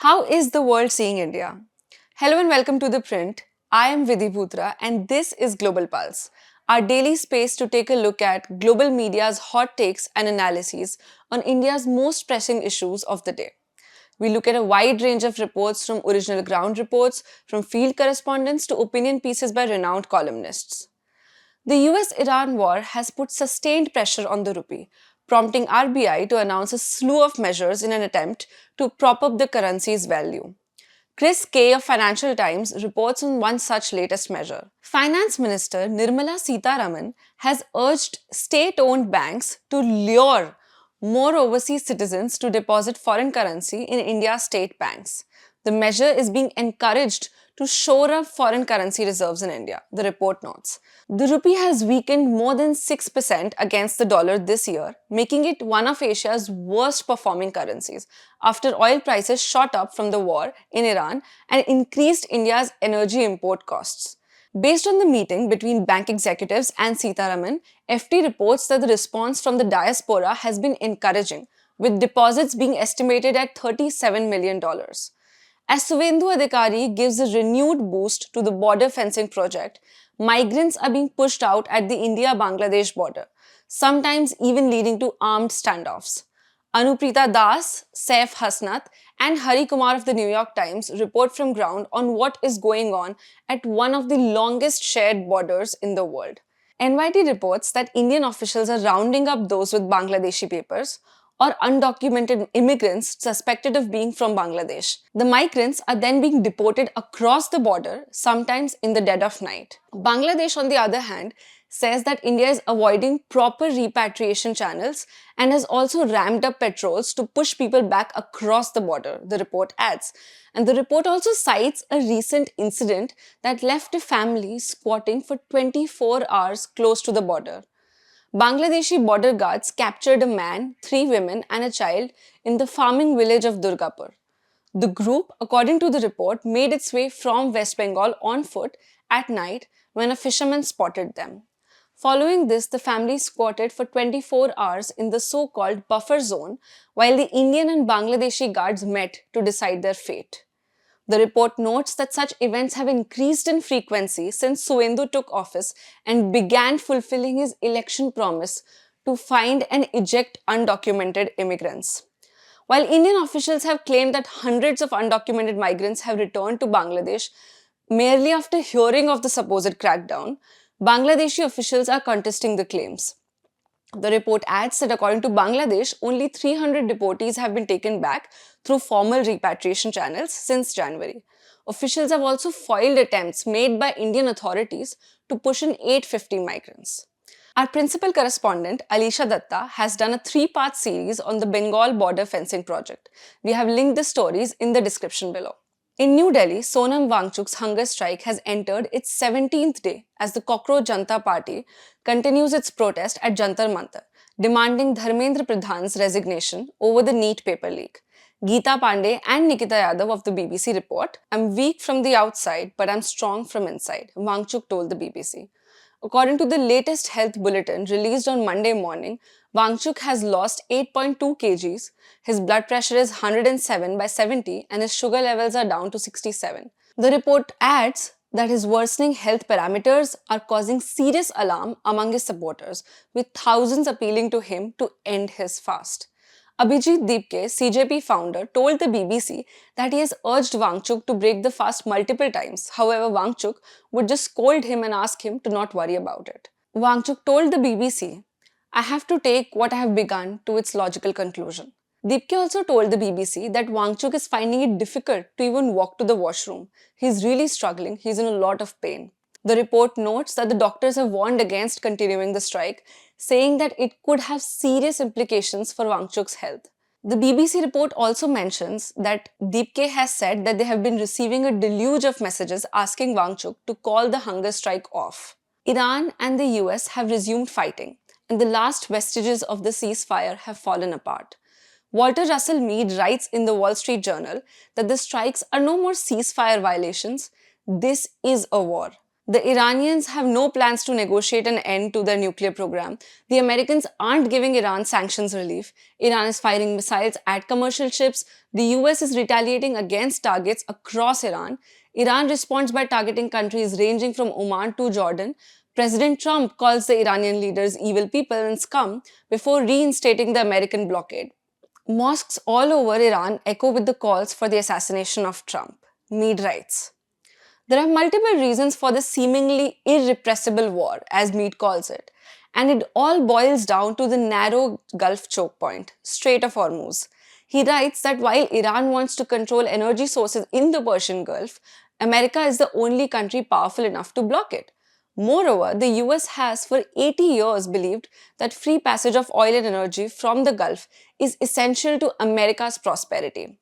How is the world seeing India? Hello and welcome to ThePrint. I am Vidhi Bhutra and this is Global Pulse, our daily space to take a look at global media's hot takes and analyses on India's most pressing issues of the day. We look at a wide range of reports from original ground reports, from field correspondents to opinion pieces by renowned columnists. The US Iran war has put sustained pressure on the rupee, prompting RBI to announce a slew of measures in an attempt to prop up the currency's value. Chris Kay of Financial Times reports on one such latest measure. Finance Minister Nirmala Sitharaman has urged state-owned banks to lure more overseas citizens to deposit foreign currency in India's state banks. The measure is being encouraged to shore up foreign currency reserves in India, the report notes. The rupee has weakened more than 6% against the dollar this year, making it one of Asia's worst performing currencies after oil prices shot up from the war in Iran and increased India's energy import costs. Based on the meeting between bank executives and Sitharaman, FT reports that the response from the diaspora has been encouraging, with deposits being estimated at $37 million. As Suvendu Adhikari gives a renewed boost to the border fencing project, migrants are being pushed out at the India-Bangladesh border, sometimes even leading to armed standoffs. Anuprita Das, Saif Hasnath, and Hari Kumar of the New York Times report from ground on what is going on at one of the longest shared borders in the world. NYT reports that Indian officials are rounding up those with Bangladeshi papers or undocumented immigrants suspected of being from Bangladesh. The migrants are then being deported across the border, sometimes in the dead of night. Bangladesh, on the other hand, says that India is avoiding proper repatriation channels and has also ramped up patrols to push people back across the border, the report adds. And the report also cites a recent incident that left a family squatting for 24 hours close to the border. Bangladeshi border guards captured a man, 3 women, and a child in the farming village of Durgapur. The group, according to the report, made its way from West Bengal on foot at night when a fisherman spotted them. Following this, the family squatted for 24 hours in the so-called buffer zone while the Indian and Bangladeshi guards met to decide their fate. The report notes that such events have increased in frequency since Suvendu took office and began fulfilling his election promise to find and eject undocumented immigrants. While Indian officials have claimed that hundreds of undocumented migrants have returned to Bangladesh merely after hearing of the supposed crackdown, Bangladeshi officials are contesting the claims. The report adds that according to Bangladesh, only 300 deportees have been taken back through formal repatriation channels since January. Officials have also foiled attempts made by Indian authorities to push in 850 migrants. Our principal correspondent, Alisha Datta, has done a 3-part series on the Bengal border fencing project. We have linked the stories in the description below. In New Delhi, Sonam Wangchuk's hunger strike has entered its 17th day as the Cockroach Janata Party continues its protest at Jantar Mantar, demanding Dharmendra Pradhan's resignation over the NEET paper leak. Geeta Pandey and Nikita Yadav of the BBC report, "I'm weak from the outside, but I'm strong from inside," Wangchuk told the BBC. According to the latest health bulletin released on Monday morning, Wangchuk has lost 8.2 kgs, his blood pressure is 107/70 and his sugar levels are down to 67. The report adds that his worsening health parameters are causing serious alarm among his supporters, with thousands appealing to him to end his fast. Abhijit Deepke, CJP founder, told the BBC that he has urged Wangchuk to break the fast multiple times. However, Wangchuk would just scold him and ask him to not worry about it. Wangchuk told the BBC, "I have to take what I have begun to its logical conclusion." Deepke also told the BBC that Wangchuk is finding it difficult to even walk to the washroom. He's really struggling, he's in a lot of pain. The report notes that the doctors have warned against continuing the strike, saying that it could have serious implications for Wangchuk's health. The BBC report also mentions that Deepke has said that they have been receiving a deluge of messages asking Wangchuk to call the hunger strike off. Iran and the US have resumed fighting, and the last vestiges of the ceasefire have fallen apart. Walter Russell Mead writes in the Wall Street Journal that the strikes are no more ceasefire violations, this is a war. The Iranians have no plans to negotiate an end to their nuclear program. The Americans aren't giving Iran sanctions relief. Iran is firing missiles at commercial ships. The US is retaliating against targets across Iran. Iran responds by targeting countries ranging from Oman to Jordan. President Trump calls the Iranian leaders evil people and scum before reinstating the American blockade. Mosques all over Iran echo with the calls for the assassination of Trump. Mead writes. There are multiple reasons for this seemingly irrepressible war, as Mead calls it, and it all boils down to the narrow Gulf choke point, Strait of Hormuz. He writes that while Iran wants to control energy sources in the Persian Gulf, America is the only country powerful enough to block it. Moreover, the US has for 80 years believed that free passage of oil and energy from the Gulf is essential to America's prosperity.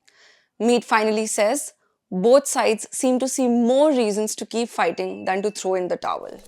Mead finally says, both sides seem to see more reasons to keep fighting than to throw in the towel.